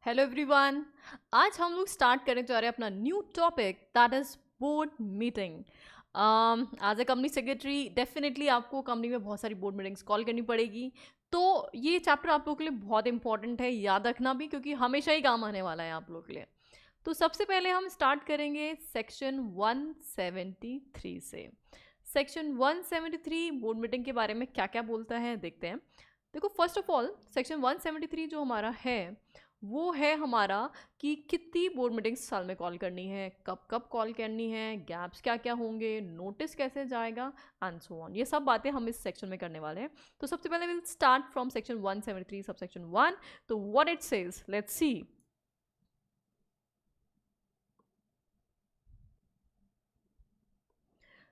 Hello everyone. आज हम लोग स्टार्ट करने जा रहे हैं अपना new topic that is board meeting. As a company secretary definitely आपको कंपनी में बहुत सारी बोर्ड मीटिंग्स कॉल करनी पड़ेगी। तो ये चैप्टर आप लोगों के लिए बहुत इंपॉर्टेंट है, याद रखना भी, क्योंकि हमेशा ही काम आने वाला है आप लोगों के लिए। तो सबसे पहले हम स्टार्ट करेंगे सेक्शन 173 से। सेक्शन 173 बोर्ड मीटिंग के बारे में क्या क्या बोलता है देखते हैं। देखो, फर्स्ट ऑफ ऑल सेक्शन 173 जो हमारा है वो है हमारा कि कितनी बोर्ड मीटिंग्स साल में कॉल करनी है, कब कब कॉल करनी है, गैप्स क्या क्या होंगे, नोटिस कैसे जाएगा एंड सो ऑन। ये सब बातें हम इस सेक्शन में करने वाले हैं। तो सबसे पहले will start from section 173 sub section 1। तो what it says, let's see.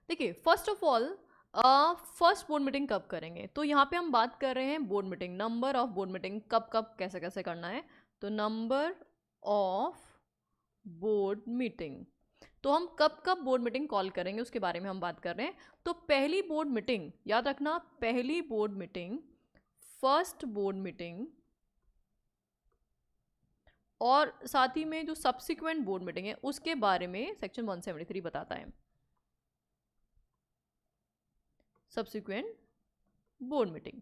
देखिए, first of all first board meeting कब करेंगे, तो यहाँ पे हम बात कर रहे हैं board meeting, number of board meeting कब कब कैसे कैसे करना है। तो नंबर ऑफ बोर्ड मीटिंग, तो हम कब कब बोर्ड मीटिंग कॉल करेंगे उसके बारे में हम बात कर रहे हैं। तो पहली बोर्ड मीटिंग याद रखना, पहली board meeting, first board meeting, और साथ ही में जो सब्सिक्वेंट बोर्ड मीटिंग है उसके बारे में सेक्शन 173 बताता है। सब्सिक्वेंट बोर्ड मीटिंग,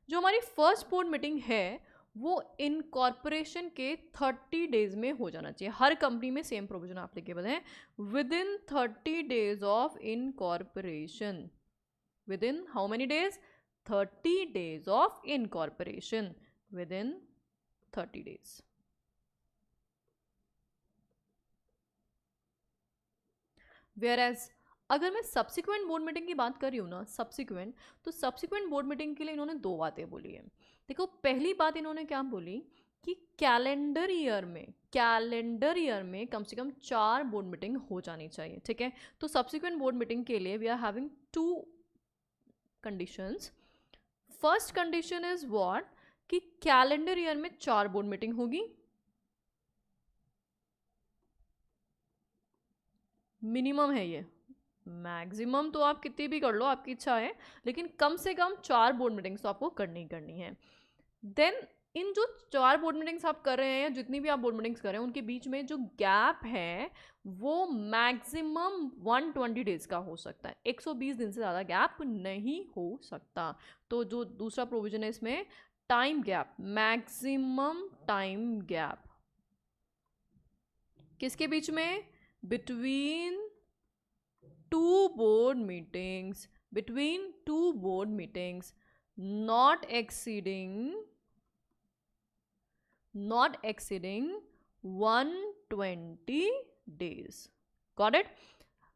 जो हमारी फर्स्ट बोर्ड मीटिंग है वो इनकॉर्पोरेशन के 30 डेज में हो जाना चाहिए। हर कंपनी में सेम प्रोविजन एप्लीकेबल है। Within 30 days of incorporation, within how many days, 30 days of incorporation, within 30 days. Whereas अगर मैं सब्सिक्वेंट बोर्ड मीटिंग की बात कर रही हूँ ना, सब्सिक्वेंट, तो सब्सिक्वेंट बोर्ड मीटिंग के लिए इन्होंने दो बातें बोली है। देखो, पहली बात इन्होंने क्या बोली कि कैलेंडर ईयर में कम से कम 4 बोर्ड मीटिंग हो जानी चाहिए। ठीक है, तो सब्सिक्वेंट बोर्ड मीटिंग के लिए we are having 2 conditions. First condition is what, कि कैलेंडर ईयर में 4 बोर्ड मीटिंग होगी, मिनिमम है ये। मैक्सिमम तो आप कितनी भी कर लो, आपकी इच्छा है, लेकिन कम से कम 4 बोर्ड मीटिंग्स तो आपको करनी ही करनी है। देन इन जो 4 बोर्ड मीटिंग्स आप कर रहे हैं, जितनी भी आप बोर्ड मीटिंग्स कर रहे हैं, उनके बीच में जो गैप है वो मैक्सिमम 120 डेज का हो सकता है। 120 दिन से ज़्यादा गैप नहीं हो सकता। तो जो दूसरा प्रोविजन है इसमें, time gap, maximum time gap किसके बीच में, between two board meetings, between two board meetings, not exceeding 120 days. Got it?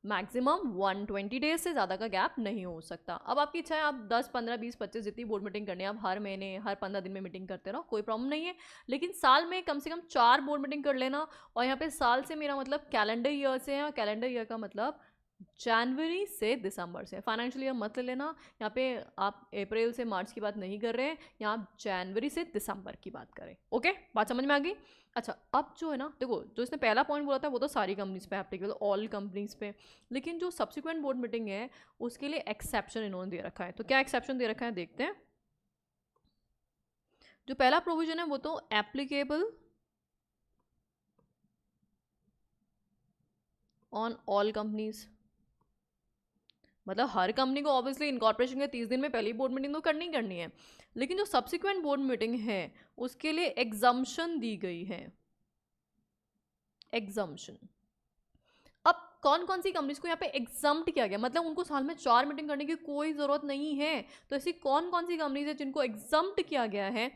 Maximum 120 days से ज़्यादा का गैप नहीं हो सकता। अब आपकी इच्छा है, आप 10 15 20 25 जितनी बोर्ड मीटिंग करनी है, आप हर महीने हर 15 दिन में मीटिंग करते रहो, कोई प्रॉब्लम नहीं है। लेकिन साल में कम से कम 4 बोर्ड मीटिंग कर लेना। और यहाँ पे साल से मेरा मतलब कैलेंडर ईयर से है, और कैलेंडर ईयर का मतलब जनवरी से दिसंबर से। फाइनेंशियल ईयर मत ले लेना, यहाँ पे आप अप्रैल से मार्च की बात नहीं कर रहे हैं, यहाँ आप जनवरी से दिसंबर की बात करें। ओके, बात समझ में आ गई। अच्छा, अब जो है ना, देखो, जो इसने पहला पॉइंट बोला था वो तो सारी कंपनीज पे एप्लीकेबल, ऑल कंपनीज पे, लेकिन जो सब्सिक्वेंट बोर्ड मीटिंग है उसके लिए एक्सेप्शन इन्होंने दे रखा है। तो क्या एक्सेप्शन दे रखा है देखते हैं। जो पहला प्रोविजन है वो तो एप्लीकेबल ऑन ऑल कंपनीज, मतलब हर कंपनी को ऑब्वियसली इनकॉर्पोरेशन के 30 दिन में पहली बोर्ड मीटिंग तो करनी करनी है। लेकिन जो सब्सिक्वेंट बोर्ड मीटिंग है उसके लिए एग्जम्पशन दी गई है, एग्जम्पशन। अब कौन कौन सी कंपनीज को यहाँ पे एग्जम्प्ट किया गया, मतलब उनको साल में 4 मीटिंग करने की कोई ज़रूरत नहीं है। तो ऐसी कौन कौन सी कंपनीज है जिनको एग्जम्प्ट किया गया है,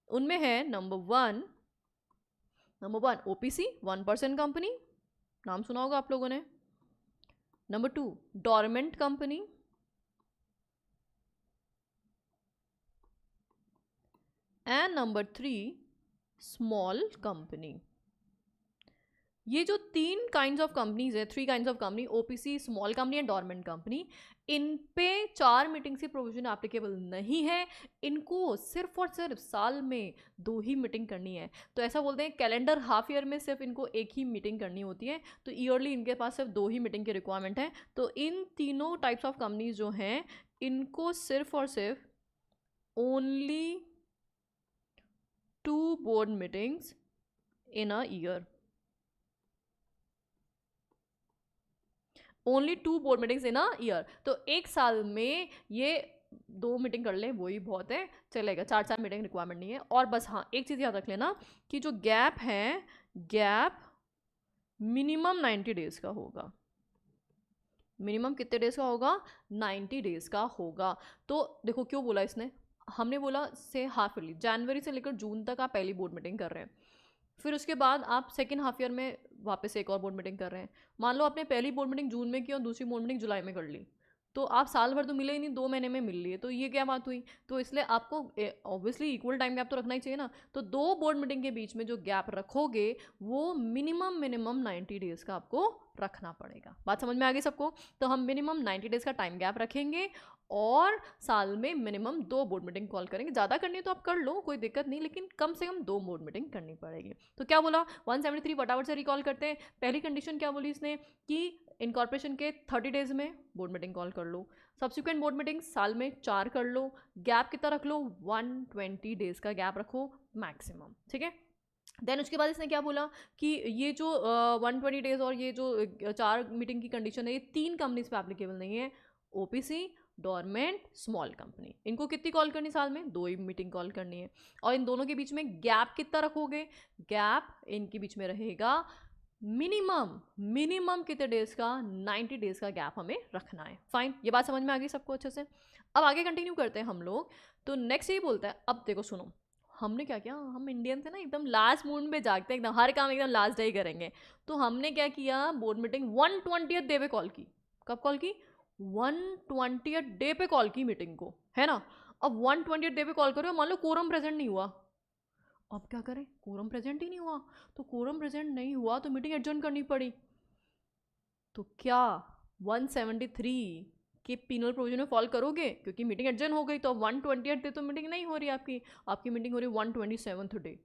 उनमें है नंबर वन ओपीसी, 1% कंपनी, नाम सुना होगा आप लोगों ने। Number 2 dormant company, and number 3 small company. ये जो 3 काइंड्स ऑफ कंपनीज है, 3 kinds of company, OPC, small company and dormant company, इन पे 4 मीटिंग से प्रोविजन एप्लीकेबल नहीं है। इनको सिर्फ और सिर्फ साल में 2 ही मीटिंग करनी है। तो ऐसा बोलते हैं कैलेंडर हाफ ईयर में सिर्फ इनको 1 ही मीटिंग करनी होती है, तो ईयरली इनके पास सिर्फ 2 ही मीटिंग की रिक्वायरमेंट है। तो इन तीनों टाइप्स ऑफ कंपनीज जो हैं इनको सिर्फ और सिर्फ only 2 board meetings in a year, only 2 board meetings in a year. तो एक साल में ये 2 मीटिंग कर लें वही बहुत है, चलेगा, 4 मीटिंग रिक्वायरमेंट नहीं है। और बस हाँ, एक चीज़ याद रख लेना कि जो गैप है, गैप मिनिमम 90 डेज का होगा। मिनिमम कितने डेज का होगा? 90 डेज का होगा। तो देखो क्यों बोला इसने, हमने बोला से हाफ ईयरली, जनवरी से लेकर जून तक आप पहली बोर्ड मीटिंग कर रहे हैं, फिर उसके बाद आप सेकेंड हाफ ईयर में वापस एक और बोर्ड मीटिंग कर रहे हैं। मान लो आपने पहली बोर्ड मीटिंग जून में की और दूसरी बोर्ड मीटिंग जुलाई में कर ली, तो आप साल भर तो मिले ही नहीं, 2 महीने में मिल लिए, तो ये क्या बात हुई? तो इसलिए आपको ऑब्वियसली इक्वल टाइम गैप तो रखना ही चाहिए ना। तो 2 बोर्ड मीटिंग के बीच में जो गैप रखोगे वो मिनिमम 90 डेज का आपको रखना पड़ेगा। बात समझ में आ गई सबको? तो हम मिनिमम 90 डेज का टाइम गैप रखेंगे और साल में मिनिमम 2 बोर्ड मीटिंग कॉल करेंगे। ज़्यादा करनी है तो आप कर लो, कोई दिक्कत नहीं, लेकिन कम से कम 2 बोर्ड मीटिंग करनी पड़ेगी। तो क्या बोला, 173 फटाफट से रिकॉल करते हैं। पहली कंडीशन क्या बोली इसने कि इनकॉर्पोरेशन के 30 डेज में बोर्ड मीटिंग कॉल कर लो, सब्सिक्वेंट बोर्ड मीटिंग साल में 4 कर लो, गैप कितना रख लो, 120 डेज का गैप रखो मैक्सिमम, ठीक है। देन उसके बाद इसने क्या बोला कि ये जो 120 डेज और ये जो 4 मीटिंग की कंडीशन है, ये 3 कंपनीज पे एप्लीकेबल नहीं है, ओपीसी, डोरमेंट, स्मॉल कंपनी। इनको कितनी कॉल करनी साल में? 2 ही मीटिंग कॉल करनी है। और इन दोनों के बीच में गैप कितना रखोगे? गैप इनके बीच में रहेगा मिनिमम कितने डेज का? 90 डेज का गैप हमें रखना है। फाइन, ये बात समझ में आ गई सबको अच्छे से? अब आगे कंटिन्यू करते हैं हम लोग। तो नेक्स्ट ये बोलता है, अब देखो सुनो, हमने क्या किया, हम इंडियन थे ना, एकदम लास्ट मोमेंट पे जागते हैं, एकदम हर काम एकदम लास्ट डे ही करेंगे। तो हमने क्या किया, बोर्ड मीटिंग 120th डे पे कॉल की। कब कॉल की? 120th डे पे कॉल की मीटिंग को, है ना। अब 120th डे पे कॉल करो, मान लो कोरम प्रेजेंट नहीं हुआ, अब क्या करें? कोरम प्रेजेंट ही नहीं हुआ, तो कोरम प्रेजेंट नहीं हुआ तो मीटिंग एडजर्न करनी पड़ी। तो क्या 173 के पीनल प्रोविजन में फॉल करोगे? क्योंकि मीटिंग एडजर्न हो गई, तो अब 120th डे तो मीटिंग नहीं हो रही आपकी मीटिंग हो रही 127th डे।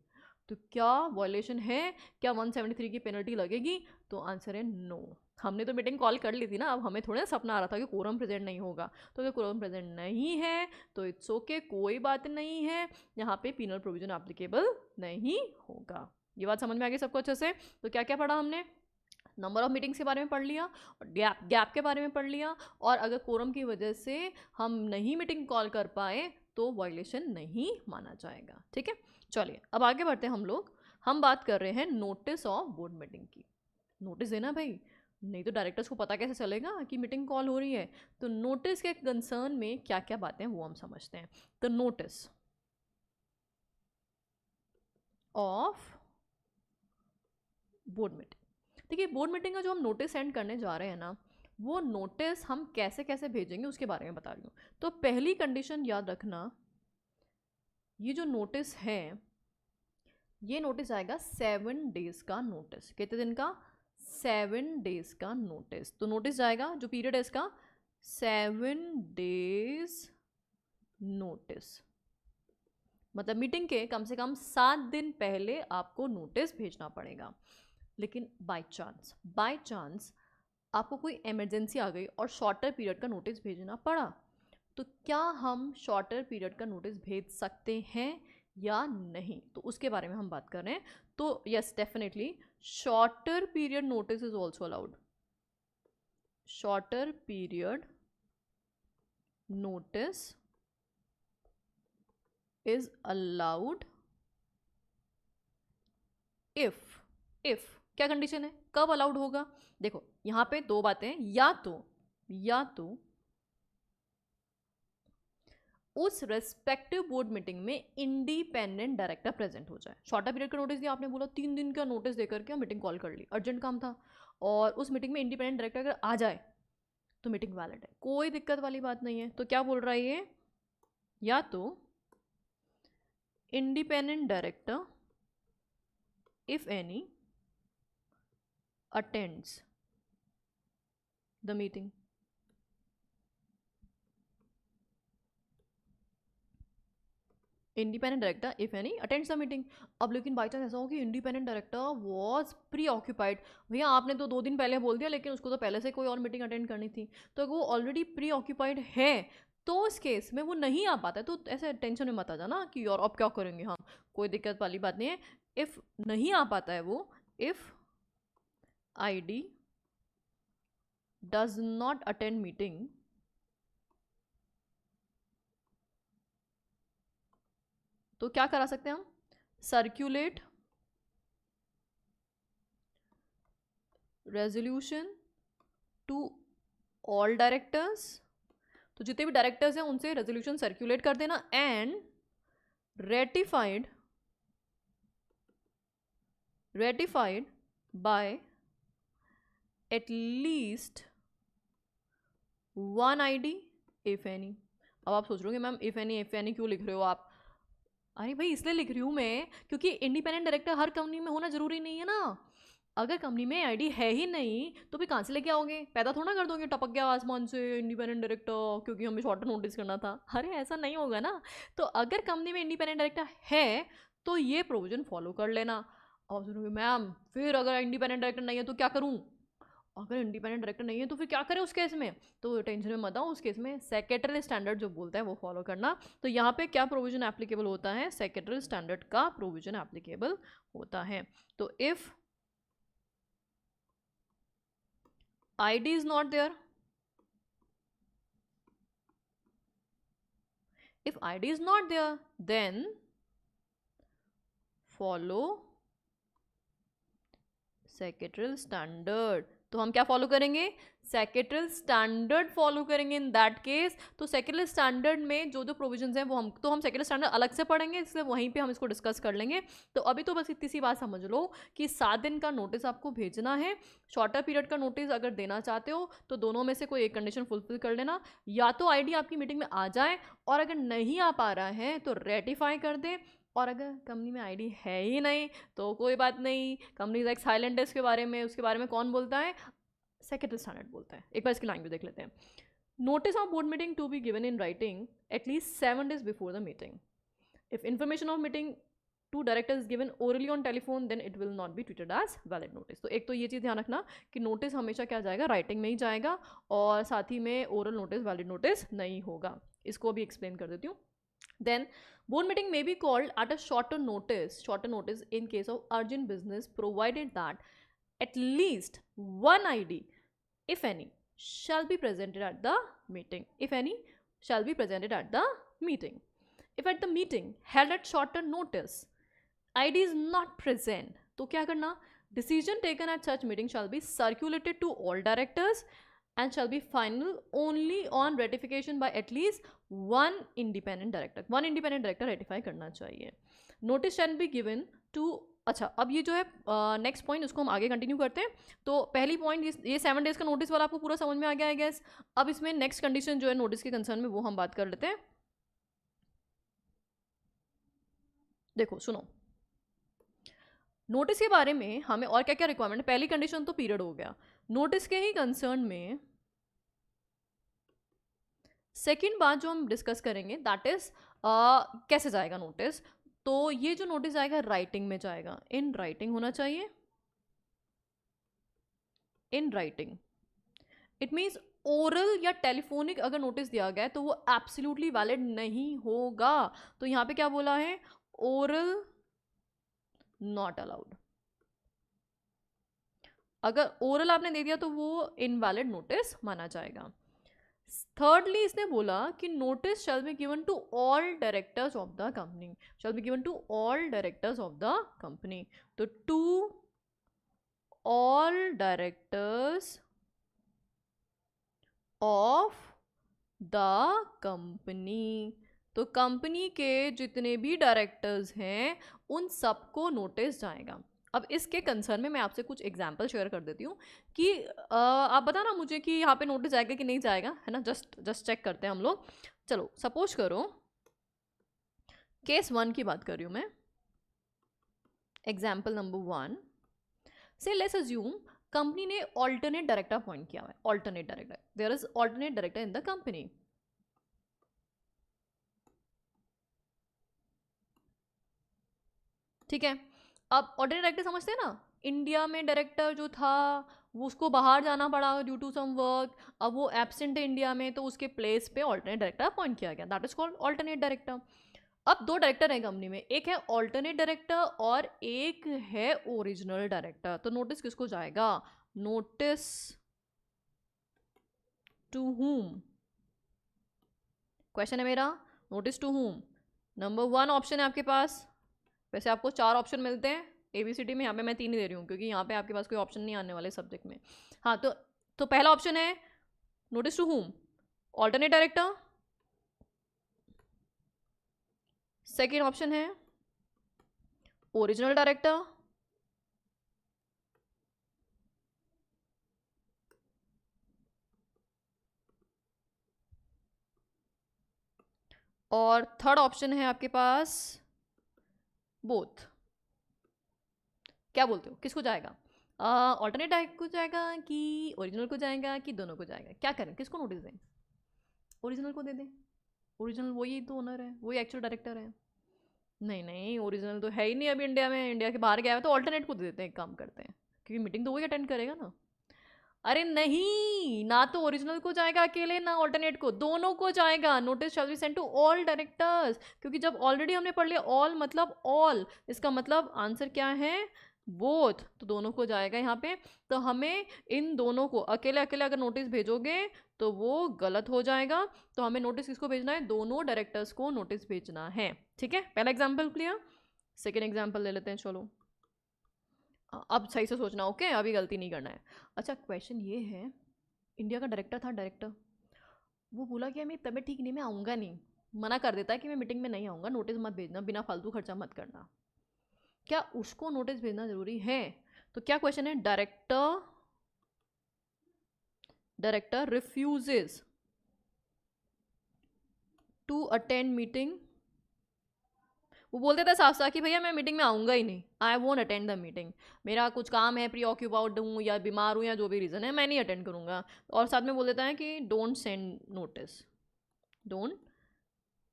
तो क्या वायलेशन है? क्या 173 की पेनल्टी लगेगी? तो आंसर है नो। हमने तो मीटिंग कॉल कर ली थी ना, अब हमें थोड़ा ना सपना आ रहा था कि कोरम प्रेजेंट नहीं होगा। तो अगर कोरम प्रेजेंट नहीं है तो इट्स ओके, कोई बात नहीं है, यहाँ पे पीनल प्रोविजन एप्लीकेबल नहीं होगा। ये बात समझ में आ गई सबको अच्छे से? तो क्या क्या पढ़ा हमने? नंबर ऑफ मीटिंग्स के बारे में पढ़ लिया, और गैप के बारे में पढ़ लिया, और अगर कोरम की वजह से हम नहीं मीटिंग कॉल कर पाए तो वायलेशन नहीं माना जाएगा, ठीक है। चलिए अब आगे बढ़ते हैं हम लोग। हम बात कर रहे हैं नोटिस ऑफ बोर्ड मीटिंग की। नोटिस देना भाई, नहीं तो डायरेक्टर्स को पता कैसे चलेगा कि मीटिंग कॉल हो रही है। तो नोटिस के कंसर्न में क्या क्या बातें हैं वो हम समझते हैं। तो नोटिस ऑफ बोर्ड मीटिंग, देखिए बोर्ड मीटिंग का जो हम नोटिस सेंड करने जा रहे हैं ना, वो नोटिस हम कैसे कैसे भेजेंगे उसके बारे में बता रही हूँ। तो पहली कंडीशन याद रखना, ये जो नोटिस है, ये नोटिस आएगा 7 डेज का नोटिस। कितने दिन का? 7 डेज का नोटिस। तो नोटिस जाएगा, जो पीरियड है इसका 7 डेज नोटिस, मतलब मीटिंग के कम से कम 7 दिन पहले आपको नोटिस भेजना पड़ेगा। लेकिन बाय चांस आपको कोई इमरजेंसी आ गई और शॉर्टर पीरियड का नोटिस भेजना पड़ा, तो क्या हम शॉर्टर पीरियड का नोटिस भेज सकते हैं या नहीं? तो उसके बारे में हम बात कर रहे हैं। तो yes, definitely shorter period notice is also allowed. Shorter period notice is allowed if क्या कंडीशन है, कब अलाउड होगा? देखो यहां पे 2 बातें हैं, या तो उस रेस्पेक्टिव बोर्ड मीटिंग में इंडिपेंडेंट डायरेक्टर प्रेजेंट हो जाए। शॉर्टर पीरियड का नोटिस दिया आपने, बोला 3 दिन का नोटिस देकर के मीटिंग कॉल कर ली, अर्जेंट काम था, और उस मीटिंग में इंडिपेंडेंट डायरेक्टर अगर आ जाए तो मीटिंग वैलिड है, कोई दिक्कत वाली बात नहीं है। तो क्या बोल रहा है ये, या तो independent director if any attends the meeting, independent director if any attends the meeting. अब लेकिन बाई चांस ऐसा हो कि independent director was pre occupied, भैया आपने तो 2 दिन पहले बोल दिया, लेकिन उसको तो पहले से कोई और मीटिंग अटेंड करनी थी, तो अगर वो ऑलरेडी प्री ऑक्यूपाइड है तो उस केस में वो नहीं आ पाता है। तो ऐसे टेंशन में मत आ जाना कि और अब क्या करेंगे हम, कोई दिक्कत वाली बात नहीं है। इफ नहीं आ पाता है वो, if ID does not attend meeting, तो क्या करा सकते हैं हम, circulate resolution to all directors, तो जितने भी डायरेक्टर्स हैं उनसे रेजोल्यूशन सर्कुलेट कर देना, and ratified by at least one ID if any. अब आप सोच रहे हो कि मैम इफ एनी क्यों लिख रहे हो आप? अरे भाई इसलिए लिख रही हूँ मैं क्योंकि इंडिपेंडेंट डायरेक्टर हर कंपनी में होना जरूरी नहीं है ना। अगर कंपनी में आईडी है ही नहीं तो फिर कहाँ से लेके आओगे? पैदा थोड़ा कर दोगे टपक गया आसमान से इंडिपेंडेंट डायरेक्टर क्योंकि हमें शॉर्ट नोटिस करना था। अरे ऐसा नहीं होगा ना। तो अगर कंपनी में इंडिपेंडेंट डायरेक्टर है तो ये प्रोविजन फॉलो कर लेना। अब सुनोगे मैम फिर अगर इंडिपेंडेंट डायरेक्टर नहीं है तो क्या करूँ? अगर इंडिपेंडेंट डायरेक्टर नहीं है तो फिर क्या करें उस केस में? तो टेंशन में मत आओ, उस केस में सेक्रेटरी स्टैंडर्ड जो बोलता है वो फॉलो करना। तो यहाँ पे क्या प्रोविजन एप्लीकेबल होता है? सेक्रेटरी स्टैंडर्ड का प्रोविजन एप्लीकेबल होता है। तो if ID is not there, if ID is not there then follow secretarial standard। तो हम क्या फॉलो करेंगे? सेक्रेटरियल स्टैंडर्ड फॉलो करेंगे इन दैट केस। तो सेक्रेटरियल स्टैंडर्ड में जो जो प्रोविजंस हैं वो हम सेक्रेटरियल स्टैंडर्ड अलग से पढ़ेंगे, इसलिए वहीं पे हम इसको डिस्कस कर लेंगे। तो अभी तो बस इतनी सी बात समझ लो कि 7 दिन का नोटिस आपको भेजना है। शॉर्टर पीरियड का नोटिस अगर देना चाहते हो तो दोनों में से कोई एक कंडीशन फुलफिल कर लेना, या तो आईडी आपकी मीटिंग में आ जाए और अगर नहीं आ पा रहा है तो रेटिफाई कर दे, और अगर कंपनी में आईडी है ही नहीं तो कोई बात नहीं, कंपनी लाइक साइलेंट है, उसके बारे में कौन बोलता है? सेक्रेटरी स्टैंडर्ड बोलता है। एक बार इसकी लैंग्वेज देख लेते हैं। Notice of board meeting to be given in writing at least 7 days before the meeting. If information of meeting to directors is given orally on telephone then it will not be treated as valid notice. तो एक तो ये चीज़ ध्यान रखना कि notice हमेशा क्या जाएगा? राइटिंग में ही जाएगा, और साथ ही में ओरल नोटिस वैलिड नोटिस नहीं होगा। इसको भी एक्सप्लेन कर देती हूँ। Then board meeting may be called at a shorter notice in case of urgent business, provided that at least one ID, if any, shall be presented at the meeting. If any, shall be presented at the meeting. If at the meeting held at shorter notice, ID is not present, तो क्या करना? Decision taken at such meeting shall be circulated to all directors and shall be final only on ratification by at least one independent director. One independent director ratify करना चाहिए. Notice shall be given to, अच्छा अब ये जो है next point उसको हम आगे कंटिन्यू करते हैं। तो पहली पॉइंट ये 7 days का नोटिस वाला आपको पूरा समझ में आ गया है गैस। अब इसमें नेक्स्ट कंडीशन जो है नोटिस के कंसर्न में वो हम बात कर लेते हैं। देखो सुनो, नोटिस के बारे में हमें और क्या क्या रिक्वायरमेंट है। पहली कंडीशन तो पीरियड हो गया। नोटिस के ही कंसर्न में सेकेंड बात जो हम डिस्कस करेंगे दैट इज कैसे जाएगा नोटिस। तो ये जो नोटिस आएगा राइटिंग में जाएगा, इन राइटिंग होना चाहिए। In writing it means oral या टेलीफोनिक अगर नोटिस दिया गया है तो वो एब्सोल्युटली वैलिड नहीं होगा। तो यहाँ पे क्या बोला है? Oral not allowed. अगर ओरल आपने दे दिया तो वो इनवैलिड नोटिस माना जाएगा। थर्डली इसने बोला कि notice shall be given to all directors of the company, shall be given to all directors of the company. तो to all directors of the company, तो कंपनी के जितने भी डायरेक्टर्स हैं उन सबको नोटिस जाएगा। अब इसके कंसर्न में मैं आपसे कुछ एग्जाम्पल शेयर कर देती हूँ कि आप बताना मुझे कि यहाँ पे नोटिस जाएगा कि नहीं जाएगा, है ना। जस्ट चेक करते हैं हम लोग। चलो सपोज करो केस 1 की बात कर रही हूँ मैं, एग्जाम्पल नंबर 1 से लेट्स अज्यूम कंपनी ने ऑल्टरनेट डायरेक्टर अपॉइंट किया हुआ है। Alternate director, there is alternate director in the company. ठीक है, अब ऑल्टरनेट डायरेक्टर समझते हैं ना, इंडिया में डायरेक्टर जो था वो उसको बाहर जाना पड़ा ड्यू टू सम वर्क, अब वो एब्सेंट है इंडिया में तो उसके प्लेस पे ऑल्टरनेट डायरेक्टर अपॉइंट किया गया, that is called alternate director. अब दो डायरेक्टर हैं कंपनी में, एक है ऑल्टरनेट डायरेक्टर और एक है ओरिजिनल डायरेक्टर। तो नोटिस किसको जाएगा? Notice to whom? क्वेश्चन है मेरा, notice to whom? Number 1 option है आपके पास, वैसे आपको 4 ऑप्शन मिलते हैं ABCD में, यहाँ पे मैं 3 ही दे रही हूँ क्योंकि यहाँ पे आपके पास कोई ऑप्शन नहीं आने वाले सब्जेक्ट में। हाँ, तो पहला ऑप्शन है notice to whom? Alternate director. Second option है ओरिजिनल डायरेक्टर। और थर्ड ऑप्शन है आपके पास बोथ। क्या बोलते हो, किसको जाएगा? ऑल्टरनेट डायरेक्टर को जाएगा कि ओरिजिनल को जाएगा कि दोनों को जाएगा? क्या करें, किसको नोटिस दें? ओरिजिनल को दे दें। ओरिजिनल वही तो ओनर है, वही एक्चुअल डायरेक्टर है। नहीं नहीं, ओरिजिनल तो है ही नहीं अभी इंडिया में, इंडिया के बाहर गया है, तो ऑल्टरनेट को दे देते हैं, एक काम करते हैं, क्योंकि मीटिंग तो वही अटेंड करेगा ना। अरे नहीं, ना तो ओरिजिनल को जाएगा अकेले, ना ऑल्टरनेट को, दोनों को जाएगा। Notice shall be sent to all directors, क्योंकि जब ऑलरेडी हमने पढ़ लिया ऑल मतलब ऑल, इसका मतलब आंसर क्या है? बोथ। तो दोनों को जाएगा यहाँ पे। तो हमें इन दोनों को अकेले अकेले अगर नोटिस भेजोगे तो वो गलत हो जाएगा। तो हमें नोटिस किसको भेजना है? दोनों डायरेक्टर्स को नोटिस भेजना है। ठीक है, पहला एग्जाम्पल क्लियर। सेकेंड एग्जाम्पल ले लेते हैं, चलो। अब सही से सोचना, ओके, अभी गलती नहीं करना है। अच्छा, क्वेश्चन ये है, इंडिया का डायरेक्टर था, डायरेक्टर वो बोला कि मेरी तबीयत ठीक नहीं, मैं आऊँगा नहीं, मना कर देता है कि मैं मीटिंग में नहीं आऊँगा, नोटिस मत भेजना, बिना फालतू खर्चा मत करना। क्या उसको नोटिस भेजना जरूरी है? तो क्या क्वेश्चन है? Director refuses to attend meeting. वो बोल देता है साफ साफ कि भैया मैं मीटिंग में आऊँगा ही नहीं, I won't attend the meeting, मेरा कुछ काम है, प्री ऑक्यूपाइड हूँ या बीमार हूँ या जो भी रीज़न है, मैं नहीं अटेंड करूँगा। और साथ में बोल देता है कि don't send notice, don't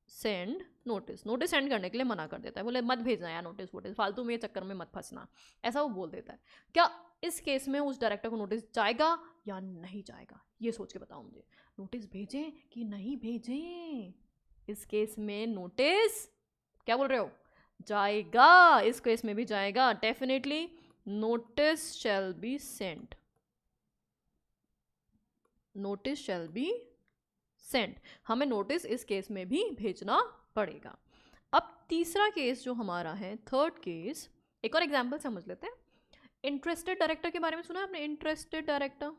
send notice, notice send करने के लिए मना कर देता है, बोले मत भेजना यार नोटिस वोटिस, फालतू में चक्कर में मत फंसना, ऐसा वो बोल देता है। क्या इस केस में उस डायरेक्टर को नोटिस जाएगा या नहीं जाएगा? ये सोच के बताओ मुझे, नोटिस भेजें कि नहीं भेजें? इस केस में नोटिस, क्या बोल रहे हो, जाएगा। इस केस में भी जाएगा definitely, notice shall be sent, notice shall be Saint. हमें नोटिस इस केस में भी भेजना पड़ेगा। अब तीसरा केस जो हमारा है, थर्ड केस, एक और एग्जांपल समझ लेते हैं। इंटरेस्टेड डायरेक्टर के बारे में सुना है आपने? इंटरेस्टेड डायरेक्टर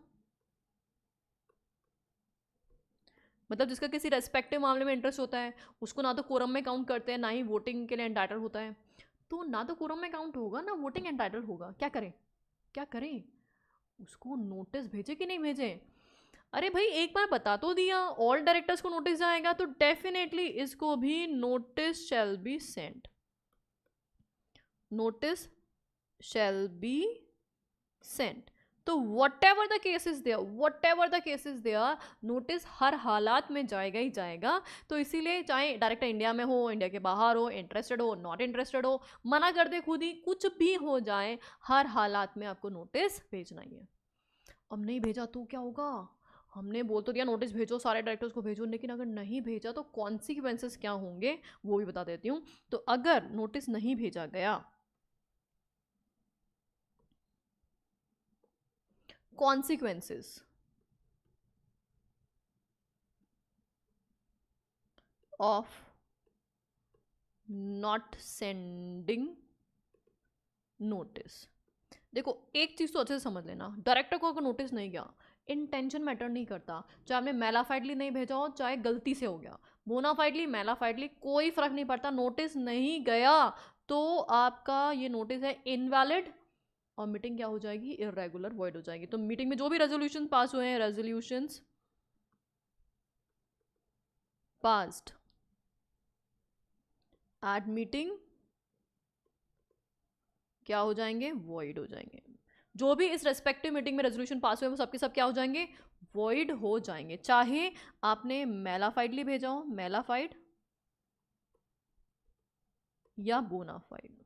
मतलब जिसका किसी रेस्पेक्टिव मामले में इंटरेस्ट होता है, उसको ना तो कोरम में काउंट करते हैं, ना ही वोटिंग के लिए एंटाइटल होता है। तो ना तो कोरम में काउंट होगा, ना वोटिंग एंटाइटल होगा, क्या करें? क्या करें? उसको नोटिस भेजे कि नहीं भेजे? अरे भाई एक बार बता तो दिया, ऑल डायरेक्टर्स को नोटिस जाएगा, तो डेफिनेटली इसको भी notice shall be sent, notice shall be sent. तो whatever the case is there, whatever the case is there, notice हर हालात में जाएगा ही जाएगा। तो इसीलिए चाहे डायरेक्टर इंडिया में हो, इंडिया के बाहर हो, इंटरेस्टेड हो, नॉट इंटरेस्टेड हो, मना कर दे खुद ही, कुछ भी हो जाए, हर हालात में आपको नोटिस भेजना ही है। अब नहीं भेजा तो क्या होगा? हमने बोल तो दिया नोटिस भेजो, सारे डायरेक्टर्स को भेजो, लेकिन अगर नहीं भेजा तो कॉन्सिक्वेंसेस क्या होंगे वो भी बता देती हूँ। तो अगर नोटिस नहीं भेजा गया, consequences of not sending notice. देखो एक चीज़ तो अच्छे से समझ लेना, डायरेक्टर को अगर नोटिस नहीं गया, इंटेंशन मैटर नहीं करता, चाहे आपने मेलाफाइडली नहीं भेजा हो, चाहे गलती से हो गया, बोनाफाइडली मेलाफाइडली कोई फर्क नहीं पड़ता, नोटिस नहीं गया तो आपका ये नोटिस है इनवैलिड, और मीटिंग क्या हो जाएगी? इरेगुलर, वॉइड हो जाएगी। तो मीटिंग में जो भी रेजोल्यूशन पास हुए हैं, रेजोल्यूशंस पास्ड एट मीटिंग क्या हो जाएंगे? वॉइड हो जाएंगे। जो भी इस रेस्पेक्टिव मीटिंग में रेजोल्यूशन पास हुए वो सबके सब क्या हो जाएंगे? वॉइड हो जाएंगे, चाहे आपने मेलाफाइडली भेजा हो, मेलाफाइड या बोनाफाइड,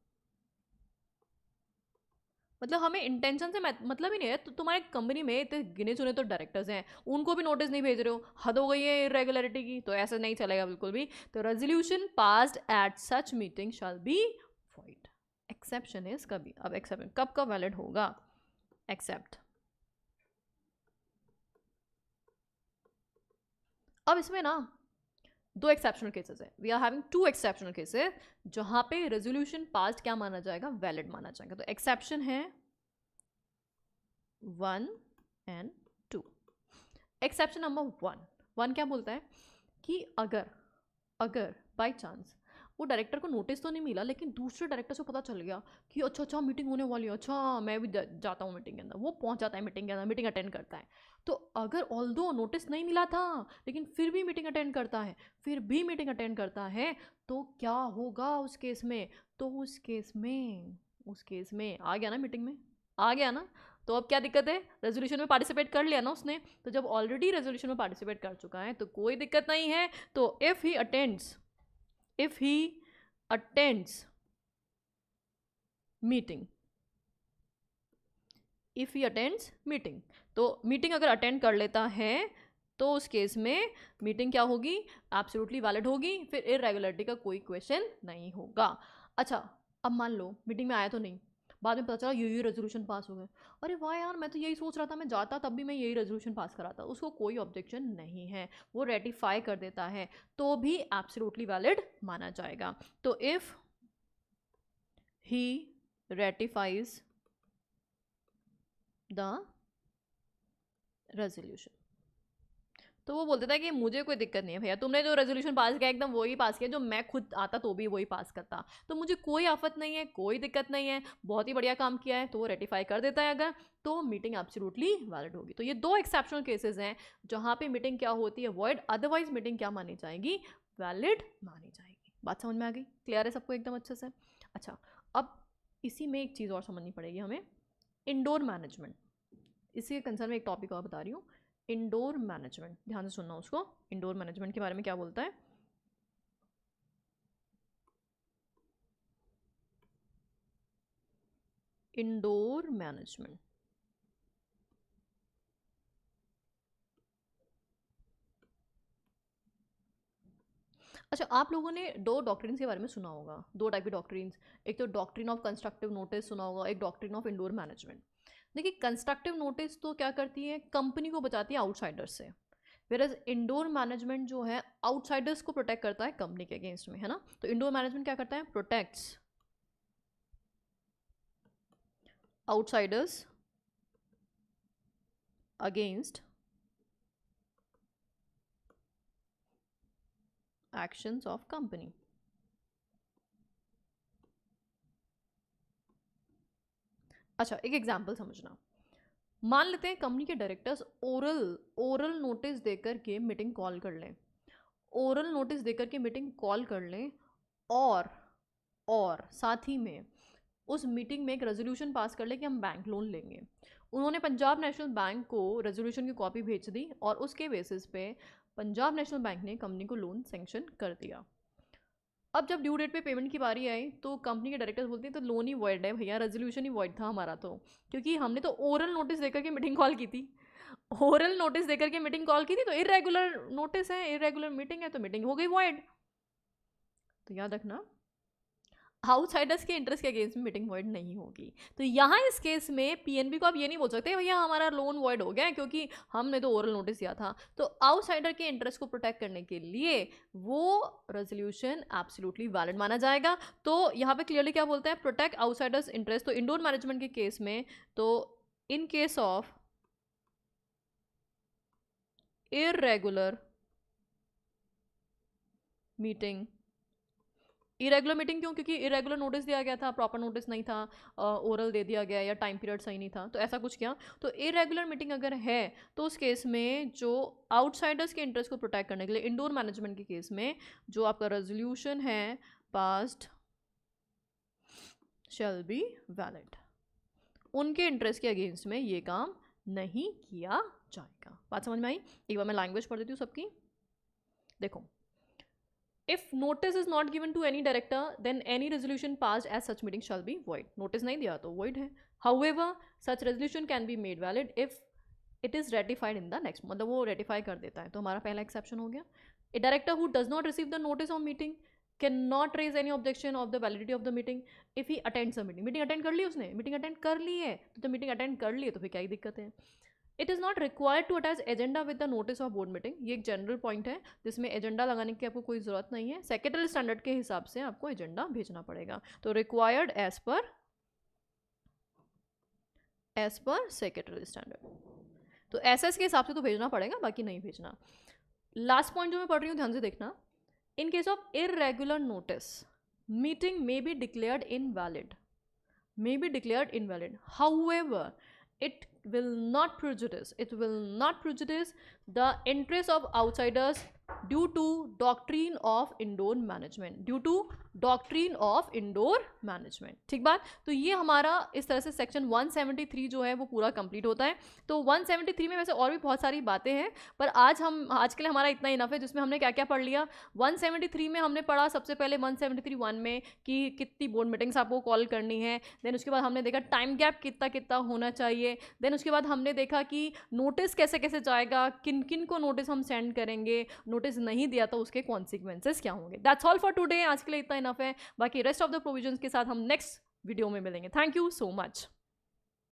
मतलब हमें इंटेंशन से मतलब ही नहीं है। तो तुम्हारे कंपनी में इतने गिने चुने तो डायरेक्टर्स हैं, उनको भी नोटिस नहीं भेज रहे हो, हद हो गई है इरेगुलरिटी की। तो ऐसा नहीं चलेगा बिल्कुल भी। तो resolution passed at such meeting shall be void. Exception is कभी, अब एक्सेप्शन कब कब वैलिड होगा? एक्सेप्ट, अब इसमें ना दो एक्सेप्शनल केसेस है। We are having two exceptional cases जहां पे रेजोल्यूशन पास्ट क्या माना जाएगा? वैलिड माना जाएगा। तो एक्सेप्शन है 1 एंड 2। एक्सेप्शन नंबर 1 क्या बोलता है कि अगर अगर बाय चांस वो डायरेक्टर को नोटिस तो नहीं मिला, लेकिन दूसरे डायरेक्टर से पता चल गया कि अच्छा अच्छा मीटिंग होने वाली है, अच्छा मैं भी जाता हूँ मीटिंग के अंदर, वो पहुंच जाता है मीटिंग के अंदर, मीटिंग अटेंड करता है। तो अगर ऑल्दो नोटिस नहीं मिला था लेकिन फिर भी मीटिंग अटेंड करता है, तो क्या होगा उस केस में? तो उस केस में आ गया ना मीटिंग में, आ गया ना। तो अब क्या दिक्कत है? रेजोल्यूशन में पार्टिसिपेट कर लिया ना उसने। तो जब ऑलरेडी रेजोल्यूशन में पार्टिसिपेट कर चुका है तो कोई दिक्कत नहीं है। तो if he attends meeting if he attends meeting, तो मीटिंग अगर अटेंड कर लेता है तो उस केस में मीटिंग क्या होगी? एब्सोल्युटली वैलिड होगी, फिर इरेगुलरिटी का कोई क्वेश्चन नहीं होगा। अच्छा, अब मान लो मीटिंग में आया तो नहीं, बाद में पता चला यही रेजोल्यूशन पास हो गए। अरे वाह यार, मैं तो यही सोच रहा था, मैं जाता तब भी मैं यही रेजोल्यूशन पास कराता। उसको कोई ऑब्जेक्शन नहीं है, वो रेटिफाई कर देता है, तो भी एब्सोल्युटली वैलिड माना जाएगा। तो इफ ही रेटिफाइज द रेजोल्यूशन, तो वो बोलता था कि मुझे कोई दिक्कत नहीं है भैया, तुमने जो रेजोल्यूशन पास किया एकदम वही पास किया जो मैं खुद आता तो भी वही पास करता, तो मुझे कोई आफत नहीं है, कोई दिक्कत नहीं है, बहुत ही बढ़िया काम किया है। तो वो रेटिफाई कर देता है अगर, तो मीटिंग एब्सोल्युटली वैलिड होगी। तो ये दो एक्सेप्शनल केसेस हैं जहाँ पे मीटिंग क्या होती है? वॉइड। अदरवाइज मीटिंग क्या मानी जाएगी? वैलिड मानी जाएगी। बात समझ में आ गई? क्लियर है सबको एकदम अच्छे से? अच्छा, अब इसी में एक चीज़ और समझनी पड़ेगी हमें, इंडोर मैनेजमेंट। इसी के कंसर्न में एक टॉपिक और बता रही हूँ, इंडोर मैनेजमेंट। ध्यान से सुनना उसको। इंडोर मैनेजमेंट के बारे में क्या बोलता है? Indoor management. अच्छा, आप लोगों ने दो डॉक्ट्रिन्स के बारे में सुना होगा, दो टाइप की डॉक्ट्रिन्स। एक तो डॉक्ट्रिन ऑफ कंस्ट्रक्टिव नोटिस सुना होगा, एक डॉक्ट्रिन ऑफ इंडोर मैनेजमेंट। देखिए, कंस्ट्रक्टिव नोटिस तो क्या करती है? कंपनी को बचाती है आउटसाइडर्स से। वेरएज इंडोर मैनेजमेंट जो है आउटसाइडर्स को प्रोटेक्ट करता है कंपनी के अगेंस्ट में, है ना। तो इंडोर मैनेजमेंट क्या करता है? Protects outsiders against actions of company. अच्छा, एक एग्जांपल समझना। मान लेते हैं कंपनी के डायरेक्टर्स ओरल ओरल नोटिस देकर के मीटिंग कॉल कर लें, ओरल नोटिस देकर के मीटिंग कॉल कर लें, और साथ ही में उस मीटिंग में एक रेजोल्यूशन पास कर ले कि हम बैंक लोन लेंगे। उन्होंने पंजाब नेशनल बैंक को रेजोल्यूशन की कॉपी भेज दी और उसके बेसिस पे पंजाब नेशनल बैंक ने कंपनी को लोन सेंक्शन कर दिया। अब जब ड्यू डेट पे पेमेंट की बारी आई तो कंपनी के डायरेक्टर्स बोलते हैं तो लोन ही वॉइड है भैया, रेजोल्यूशन ही वॉइड था हमारा, तो क्योंकि हमने तो ओरल नोटिस देकर के मीटिंग कॉल की थी। ओरल नोटिस देकर के मीटिंग कॉल की थी, तो इरेगुलर नोटिस है, इरेगुलर मीटिंग है, तो मीटिंग हो गई वॉइड। तो याद रखना, आउटसाइडर्स के इंटरेस्ट के अगेंस्ट में मीटिंग वॉइड नहीं होगी। तो यहाँ इस केस में पीएनबी को आप ये नहीं बोल सकते भैया हमारा लोन वॉइड हो गया क्योंकि हमने तो ओरल नोटिस दिया था। तो आउटसाइडर के इंटरेस्ट को प्रोटेक्ट करने के लिए वो रेजोल्यूशन एब्सोल्युटली वैलिड माना जाएगा। तो यहाँ पे क्लियरली क्या बोलता है? Protect outsiders interest. तो इंडोर मैनेजमेंट के केस में, तो in case of irregular meeting, irregular meeting क्यों? क्योंकि इरेगुलर नोटिस दिया गया था, प्रॉपर नोटिस नहीं था, ओरल दे दिया गया या टाइम पीरियड सही नहीं था, तो ऐसा कुछ किया। तो इरेगुलर मीटिंग अगर है तो उस केस में जो आउटसाइडर्स के इंटरेस्ट को प्रोटेक्ट करने के लिए इंडोर मैनेजमेंट के केस में जो आपका रेजोल्यूशन है पास्ट शैल बी वैलिड। उनके इंटरेस्ट के अगेंस्ट में ये काम नहीं किया जाएगा। बात समझ में आई? एक बार मैं लैंग्वेज पढ़ देती हूँ सबकी। देखो, if notice is not given to any director then any resolution passed as such meeting shall be void. Notice नहीं दिया तो वॉइड है. However such resolution can be made valid if it is ratified in the next, मतलब वो ratify कर देता है. तो हमारा पहला एक्सेप्शन हो गया. A director who does not receive the notice of meeting can not raise any objection of the validity of the meeting if he attends the meeting. Meeting attend कर ली उसने, मीटिंग अटेंड कर ली है, तो meeting attend कर ली है तो फिर क्या ही दिक्कत है. It is not required to attach agenda with the notice of board meeting. ये एक जनरल पॉइंट है जिसमें एजेंडा लगाने की आपको कोई ज़रूरत नहीं है. सेक्रेटरी स्टैंडर्ड के हिसाब से आपको एजेंडा भेजना पड़ेगा. तो required as per secretary standard. तो एसएस के हिसाब से तो भेजना पड़ेगा, बाकी नहीं भेजना. लास्ट पॉइंट जो मैं पढ़ रही हूँ ध्यान से देखना. In case of irregular notice meeting may be declared invalid. However, it will not prejudice the interest of outsiders due to doctrine of indoor management. ठीक बात. तो ये हमारा इस तरह से सेक्शन 173 जो है वो पूरा कंप्लीट होता है. तो 173 में वैसे और भी बहुत सारी बातें हैं, पर आज के लिए हमारा इतना इनफ है, जिसमें हमने क्या क्या पढ़ लिया. 173 में हमने पढ़ा सबसे पहले 173(1) में कि कितनी बोर्ड मीटिंग्स आपको कॉल करनी है. देन उसके बाद हमने देखा टाइम गैप कितना कितना होना चाहिए. देन उसके बाद हमने देखा कि नोटिस कैसे कैसे जाएगा, किन किन को नोटिस हम सेंड करेंगे, नोटिस नहीं दिया तो उसके कॉन्सिक्वेंसेस क्या होंगे. That's all for today. आज के लिए इतना इनफ है. बाकी रेस्ट ऑफ द प्रोविजंस के साथ हम नेक्स्ट वीडियो में मिलेंगे. Thank you so much.